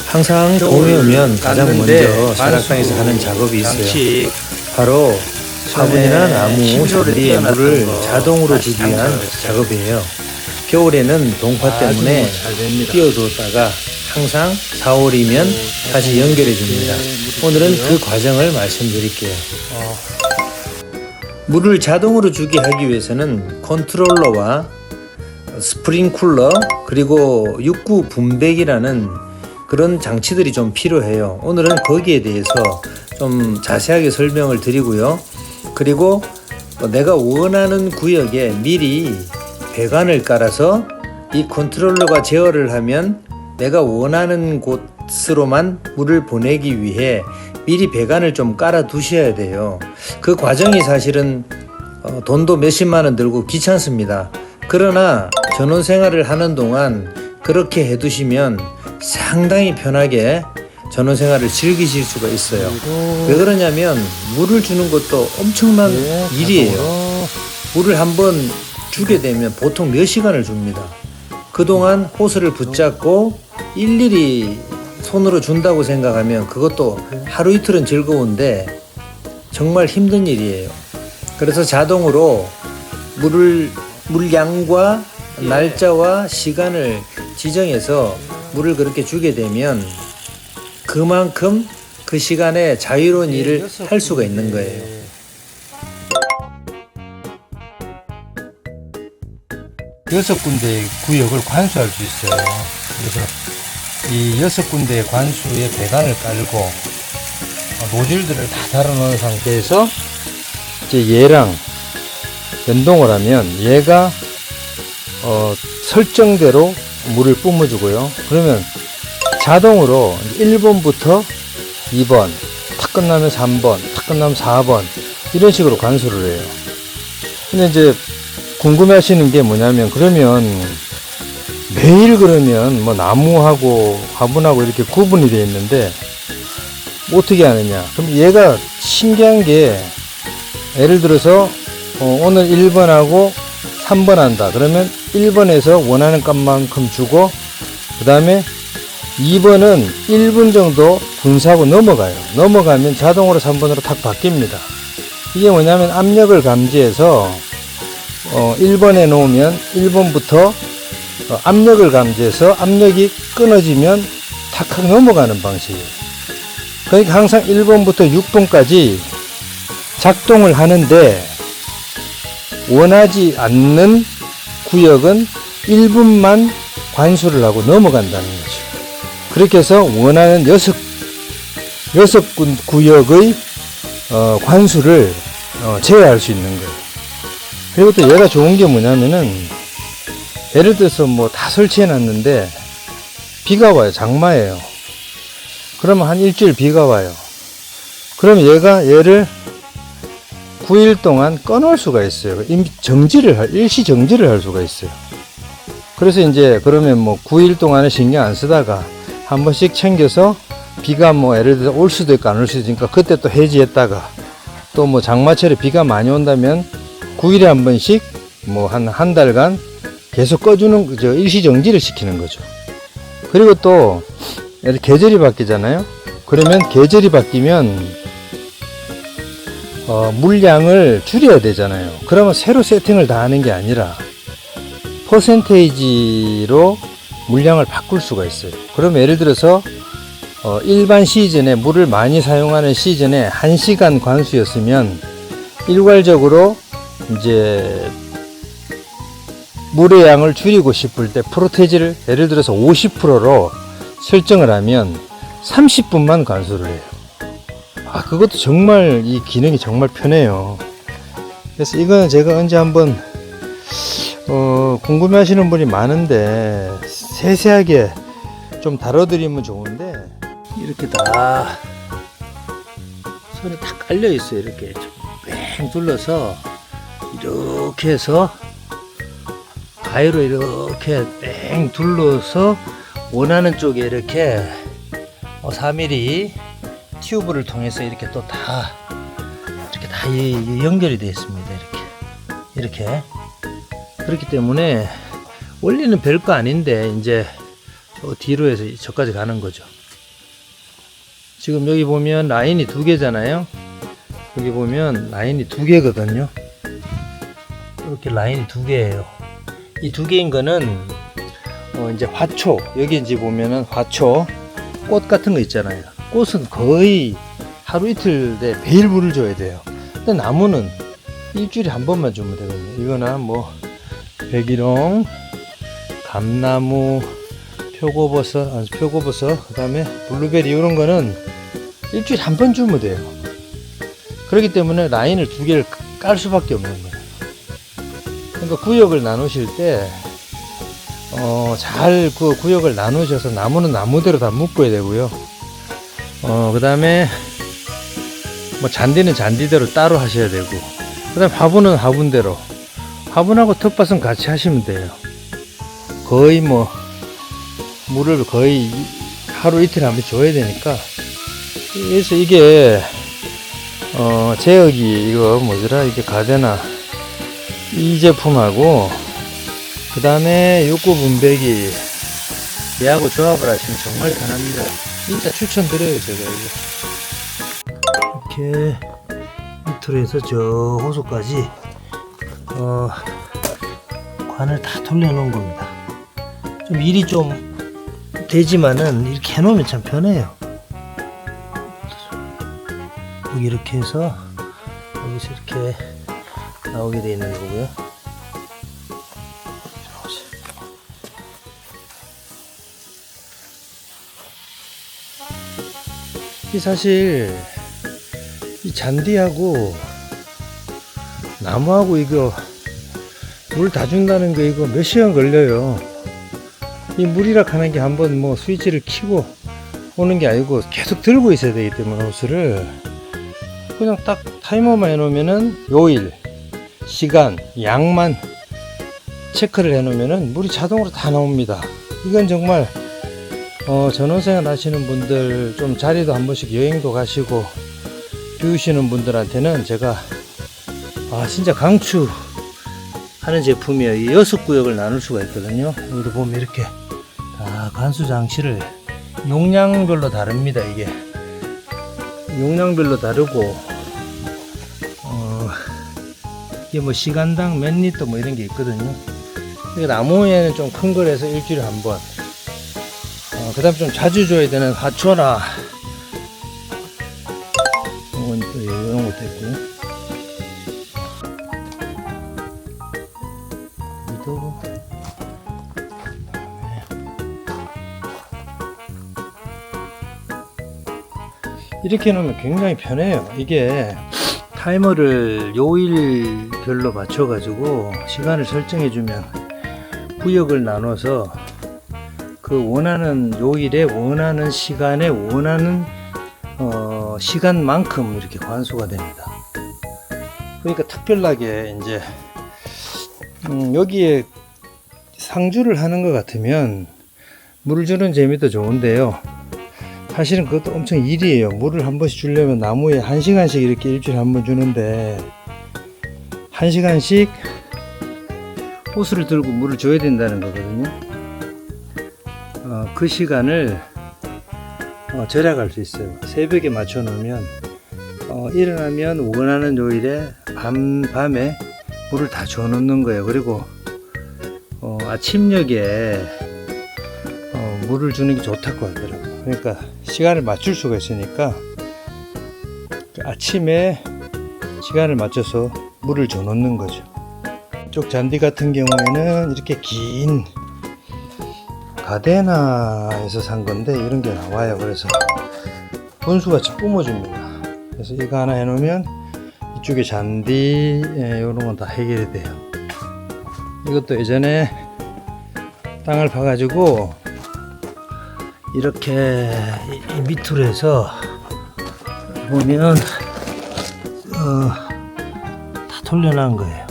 항상 봄이 오면 가장 먼저 사락방에서 하는 작업이 있어요. 바로 화분이나 나무, 잔디에 물을 자동으로 주기 위한 작업이에요. 겨울에는 동파 때문에 띄워두었다가 항상 4월이면 다시 연결해 줍니다. 오늘은 그 과정을 말씀드릴게요. 물을 자동으로 주게 하기 위해서는 컨트롤러와 스프링쿨러 그리고 육구 분배기라는 그런 장치들이 좀 필요해요. 오늘은 거기에 대해서 좀 자세하게 설명을 드리고요. 그리고 내가 원하는 구역에 미리 배관을 깔아서 이 컨트롤러가 제어를 하면 내가 원하는 곳으로만 물을 보내기 위해 미리 배관을 좀 깔아 두셔야 돼요. 그 과정이 사실은 돈도 몇십만 원 들고 귀찮습니다. 그러나 전원 생활을 하는 동안 그렇게 해 두시면 상당히 편하게 전원 생활을 즐기실 수가 있어요. 왜 그러냐면 물을 주는 것도 엄청난 일이에요. 물을 한번 주게 되면 보통 몇 시간을 줍니다. 그동안 호스를 붙잡고 일일이 손으로 준다고 생각하면 그것도 하루 이틀은 즐거운데 정말 힘든 일이에요. 그래서 자동으로 물량과 날짜와 시간을 지정해서 물을 그렇게 주게 되면 그만큼 그 시간에 자유로운 일을 할 수가 있는 거예요. 여섯 군데의 구역을 관수할 수 있어요. 그래서 이 6군데의 관수에 배관을 깔고 노즐들을 다 달아놓은 상태에서 이제 얘랑 연동을 하면 얘가 설정대로 물을 뿜어주고요. 그러면 자동으로 1번부터 2번, 탁 끝나면 3번, 탁 끝나면 4번 이런 식으로 관수를 해요. 근데 이제 궁금해 하시는 게 뭐냐면 그러면 매일 그러면 뭐 나무하고 화분하고 이렇게 구분이 되어 있는데 어떻게 하느냐. 그럼 얘가 신기한 게 예를 들어서 오늘 1번하고 3번 한다. 그러면 1번에서 원하는 값만큼 주고 그 다음에 2번은 1분 정도 분사하고 넘어가요. 넘어가면 자동으로 3번으로 탁 바뀝니다. 이게 뭐냐면 압력을 감지해서 1번에 놓으면 1번부터 압력을 감지해서 압력이 끊어지면 탁 넘어가는 방식이에요. 그러니까 항상 1번부터 6번까지 작동을 하는데 원하지 않는 구역은 1분만 관수를 하고 넘어간다는 거죠. 그렇게 해서 원하는 6구역의 관수를 제어할 수 있는 거예요. 그리고 또 얘가 좋은 게 뭐냐면은 예를 들어서 뭐 다 설치해 놨는데 비가 와요. 장마예요. 그러면 한 일주일 비가 와요. 그럼 얘를 9일 동안 꺼놓을 수가 있어요. 일시 정지를 할 수가 있어요. 그래서 이제 그러면 뭐 9일 동안은 신경 안 쓰다가 한 번씩 챙겨서 비가 뭐 예를 들어서 올 수도 있고 안 올 수도 있으니까 그때 또 해지했다가 또 뭐 장마철에 비가 많이 온다면 9일에 한 번씩 뭐 한 달간 계속 꺼주는 일시 정지를 시키는 거죠. 그리고 또 계절이 바뀌잖아요. 그러면 계절이 바뀌면 물량을 줄여야 되잖아요. 그러면 새로 세팅을 다 하는 게 아니라 퍼센테이지로 물량을 바꿀 수가 있어요. 그럼 예를 들어서 일반 시즌에 물을 많이 사용하는 시즌에 1시간 관수였으면 일괄적으로 이제 물의 양을 줄이고 싶을 때 프로테지를 예를 들어서 50%로 설정을 하면 30분만 관수를 해요. 그것도 정말 이 기능이 정말 편해요. 그래서 이거는 제가 언제 한번 궁금해 하시는 분이 많은데 세세하게 좀 다뤄드리면 좋은데 이렇게 다 손이 다 깔려 있어요. 이렇게 뺑 둘러서 이렇게 해서 가위로 이렇게 뺑 둘러서 원하는 쪽에 이렇게 4mm 튜브를 통해서 이렇게 또 다 이렇게 다 연결이 되어 있습니다. 이렇게. 그렇기 때문에 원리는 별거 아닌데 이제 뒤로 해서 저까지 가는 거죠. 지금 여기 보면 라인이 2개잖아요. 여기 보면 라인이 2개거든요. 이렇게 라인이 2개예요. 이 2개인 거는 이제 화초, 여기 이제 보면은 화초 꽃 같은 거 있잖아요. 꽃은 거의 하루 이틀 내 매일 물을 줘야 돼요. 근데 나무는 일주일에 한 번만 주면 되거든요. 이거나 뭐 백일홍, 감나무, 표고버섯, 그 다음에 블루베리 이런 거는 일주일에 한 번 주면 돼요. 그렇기 때문에 라인을 2개를 깔 수밖에 없는 거예요. 그러니까 구역을 나누실 때 잘 그 구역을 나누셔서 나무는 나무대로 다 묶어야 되고요. 그 다음에 뭐 잔디는 잔디대로 따로 하셔야 되고, 그 다음에 화분은 화분대로, 화분하고 텃밭은 같이 하시면 돼요. 거의 뭐 물을 거의 하루 이틀에 한 번 줘야 되니까. 그래서 이게 제어기 이거 뭐더라, 이게 가데나 이 제품하고 그 다음에 욕구 분배기 얘하고 조합을 하시면 정말 편합니다. 진짜 추천드려요. 제가 이렇게 밑으로 해서 저 호수까지 관을 다 돌려놓은 겁니다. 좀 일이 좀 되지만은 이렇게 해놓으면 참 편해요. 여기 이렇게 해서 여기서 이렇게 나오게 되어 있는 거고요. 이 사실 이 잔디하고 나무하고 이거 물 다 준다는 거 이거 몇 시간 걸려요. 이 물이라 하는 게 한번 뭐 스위치를 켜고 오는 게 아니고 계속 들고 있어야 되기 때문에 호스를 그냥 딱 타이머만 해놓으면은 요일, 시간, 양만 체크를 해놓으면은 물이 자동으로 다 나옵니다. 이건 정말 전원생활 하시는 분들, 좀 자리도 한 번씩 여행도 가시고 비우시는 분들한테는 제가 진짜 강추하는 제품이에요. 이 6구역을 나눌 수가 있거든요. 여기도 보면 이렇게 다 관수 장치를 용량별로 다릅니다. 이게 용량별로 다르고 이게 뭐 시간당 몇 리터 뭐 이런 게 있거든요. 이게 나무에는 좀 큰 거라서 일주일에 한 번. 그 다음 좀 자주 줘야 되는 화초나 이런 것도 있고요. 여기도 이렇게 놓으면 굉장히 편해요. 이게 타이머를 요일별로 맞춰 가지고 시간을 설정해 주면 구역을 나눠서 그 원하는 요일에 원하는 시간에 원하는 시간만큼 이렇게 관수가 됩니다. 그러니까 특별하게 이제 여기에 상주를 하는 것 같으면 물을 주는 재미도 좋은데요. 사실은 그것도 엄청 일이에요. 물을 한 번씩 주려면 나무에 1시간씩 이렇게 일주일에 한 번 주는데 1시간씩 호스를 들고 물을 줘야 된다는 거거든요. 그 시간을 절약할 수 있어요. 새벽에 맞춰 놓으면 일어나면 원하는 요일에 밤에 물을 다 줘 놓는 거예요. 그리고 아침녘에 물을 주는 게 좋다고 하더라고요. 그러니까 시간을 맞출 수가 있으니까 아침에 시간을 맞춰서 물을 줘 놓는 거죠. 이쪽 잔디 같은 경우에는 이렇게 긴 가데나에서 산 건데 이런 게 나와요. 그래서 분수같이 뿜어줍니다. 그래서 이거 하나 해놓으면 이쪽에 잔디 이런 건 다 해결이 돼요. 이것도 예전에 땅을 파가지고 이렇게 이 밑으로 해서 보면 다 돌려놓은 거예요.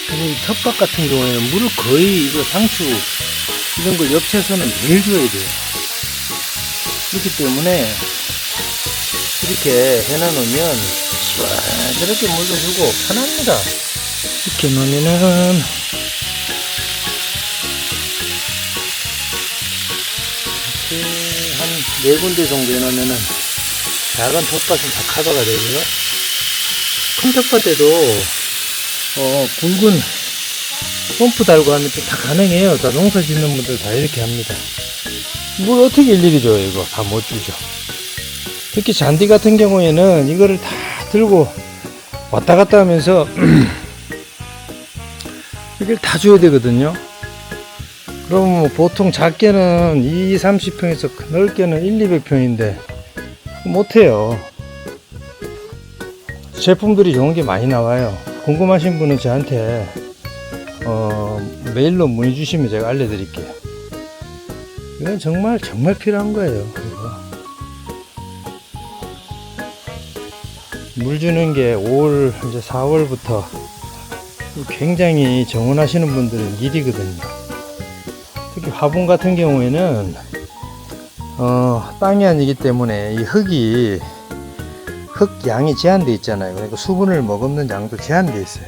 그리고 이 텃밭 같은 경우에는 물을 거의 이거 상추 이런 걸 엽채소는 매일 줘야 돼요. 그렇기 때문에 이렇게 해놔놓으면 저렇게 물려주고 편합니다. 이렇게 놓으면은 이렇게 한 4군데 정도 해놓으면은 작은 텃밭은 다 커버가 되고요. 큰 텃밭에도 굵은 펌프 달고 하면 또 다 가능해요. 다 농사 짓는 분들 다 이렇게 합니다. 물 어떻게 일일이 줘요? 이거 다 못 주죠. 특히 잔디 같은 경우에는 이거를 다 들고 왔다 갔다 하면서 이걸 다 줘야 되거든요. 그럼 뭐 보통 작게는 30평에서 넓게는 200평인데 못해요. 제품들이 좋은 게 많이 나와요. 궁금하신 분은 저한테 메일로 문의 주시면 제가 알려드릴게요. 이건 정말 필요한 거예요. 이거. 물 주는 게 5월 이제 4월부터 굉장히 정원하시는 분들은 일이거든요. 특히 화분 같은 경우에는 땅이 아니기 때문에 이 흙 양이 제한되어 있잖아요. 그러니까 수분을 머금는 양도 제한되어 있어요.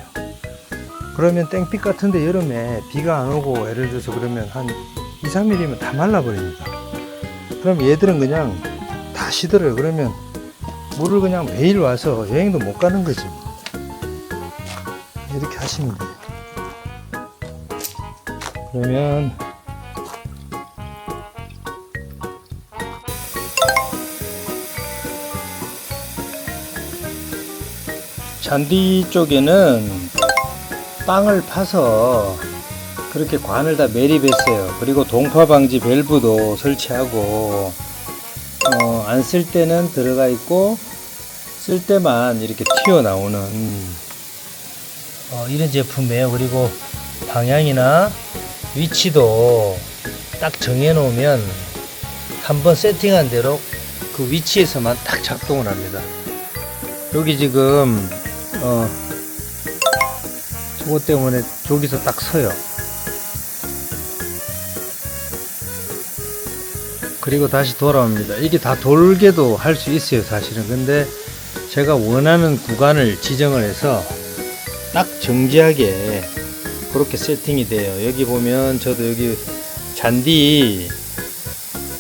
그러면 땡빛 같은데 여름에 비가 안 오고 예를 들어서 그러면 한 2, 3일이면 다 말라버립니다. 그럼 얘들은 그냥 다 시들어요. 그러면 물을 그냥 매일 와서 여행도 못 가는 거지. 이렇게 하시면 돼요. 그러면 잔디 쪽에는 땅을 파서 그렇게 관을 다 매립했어요. 그리고 동파 방지 밸브도 설치하고 안 쓸 때는 들어가 있고 쓸 때만 이렇게 튀어나오는 이런 제품이에요. 그리고 방향이나 위치도 딱 정해 놓으면 한번 세팅한 대로 그 위치에서만 딱 작동을 합니다. 여기 지금 저거 때문에 저기서 딱 서요. 그리고 다시 돌아옵니다. 이게 다 돌게도 할 수 있어요, 사실은. 근데 제가 원하는 구간을 지정을 해서 딱 정지하게 그렇게 세팅이 돼요. 여기 보면 저도 여기 잔디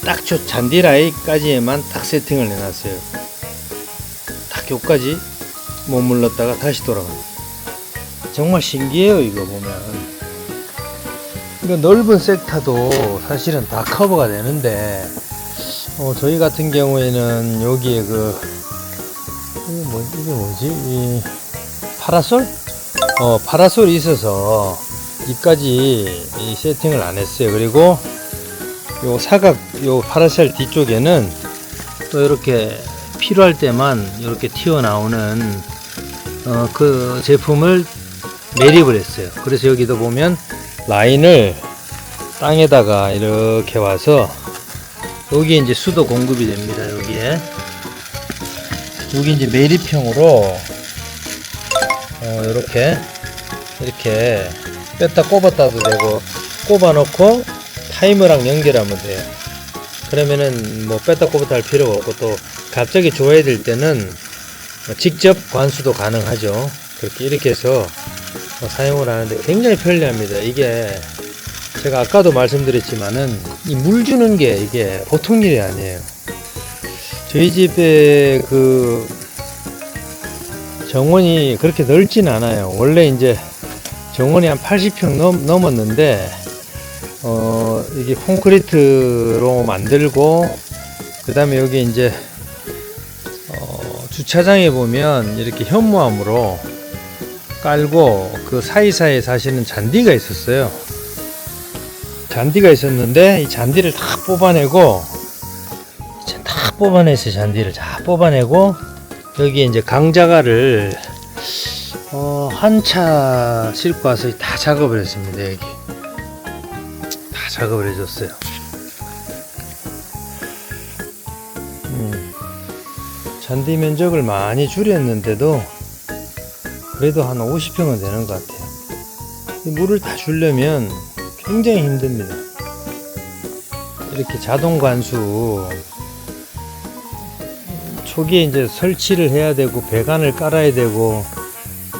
딱 저 잔디 라인까지에만 딱 세팅을 해놨어요. 딱 여기까지 머물렀다가 다시 돌아갑니다. 정말 신기해요. 이거 보면 이거 넓은 섹터도 사실은 다 커버가 되는데 저희 같은 경우에는 여기에 이게 뭐지? 이 파라솔? 파라솔이 있어서 이까지 이 세팅을 안 했어요. 그리고 요 사각 요 파라솔 뒤쪽에는 또 이렇게 필요할 때만 이렇게 튀어나오는 그 제품을 매립을 했어요. 그래서 여기도 보면 라인을 땅에다가 이렇게 와서 여기에 이제 수도 공급이 됩니다. 여기 이제 매립형으로 이렇게 뺐다 꼽았다도 되고 꼽아 놓고 타이머랑 연결하면 돼요. 그러면은 뭐 뺐다 꼽았다 할 필요가 없고 또 갑자기 줘야 될 때는 직접 관수도 가능하죠. 이렇게 해서 사용을 하는데 굉장히 편리합니다. 이게 제가 아까도 말씀드렸지만은 이 물 주는 게 이게 보통 일이 아니에요. 저희 집에 그 정원이 그렇게 넓진 않아요. 원래 이제 정원이 한 80평 넘었는데 이게 콘크리트로 만들고 그 다음에 여기 이제 주차장에 보면 이렇게 현무암으로 깔고 그 사이사이에 사실은 잔디가 있었어요. 잔디가 있었는데 이 잔디를 다 뽑아내고 잔디를 다 뽑아내고 여기에 이제 강자갈을 한 차 싣고 와서 다 작업을 했습니다. 여기 다 작업을 해줬어요. 잔디 면적을 많이 줄였는데도 그래도 한 50평은 되는 것 같아요. 물을 다 주려면 굉장히 힘듭니다. 이렇게 자동 관수 초기에 이제 설치를 해야 되고 배관을 깔아야 되고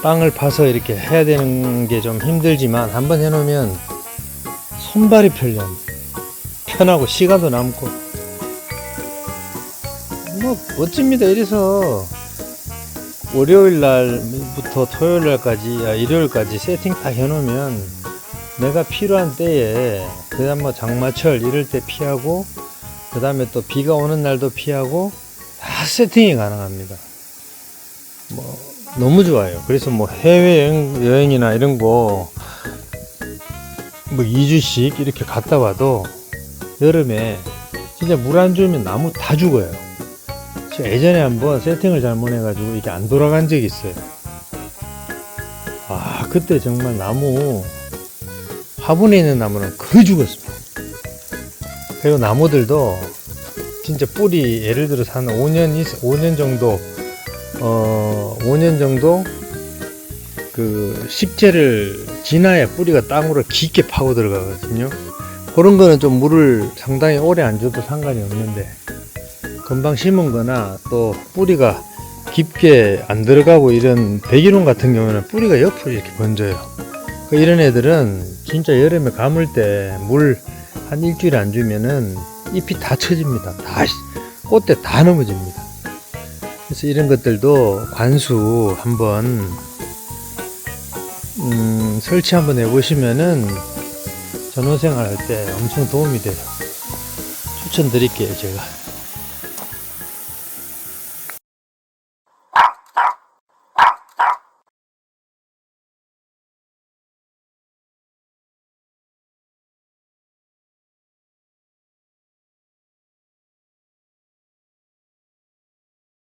땅을 파서 이렇게 해야 되는 게 좀 힘들지만 한번 해놓으면 손발이 편하고 시간도 남고 뭐 멋집니다. 이래서 월요일 날부터 토요일 날까지 일요일까지 세팅 다 해놓으면 내가 필요한 때에 그다음 뭐 장마철 이럴 때 피하고 그 다음에 또 비가 오는 날도 피하고 다 세팅이 가능합니다. 뭐 너무 좋아요. 그래서 뭐 해외 여행이나 이런 거 뭐 2주씩 이렇게 갔다 와도 여름에 진짜 물 안 주면 나무 다 죽어요. 제가 예전에 한번 세팅을 잘못해가지고 이게 안 돌아간 적이 있어요. 아, 그때 정말 나무 화분에 있는 나무는 거의 죽었습니다. 그리고 나무들도 진짜 뿌리 예를 들어서 한 5년 정도 5년 정도 그 식재를 지나야 뿌리가 땅으로 깊게 파고 들어가거든요. 그런 거는 좀 물을 상당히 오래 안 줘도 상관이 없는데 금방 심은 거나 또 뿌리가 깊게 안 들어가고 이런 백일홍 같은 경우는 뿌리가 옆으로 이렇게 번져요. 이런 애들은 진짜 여름에 감을 때 물 한 일주일 안 주면은 잎이 다 처집니다. 다 꽃대 다 넘어집니다. 그래서 이런 것들도 관수 한번 설치 한번 해보시면은 전원생활 할 때 엄청 도움이 돼요. 추천드릴게요, 제가.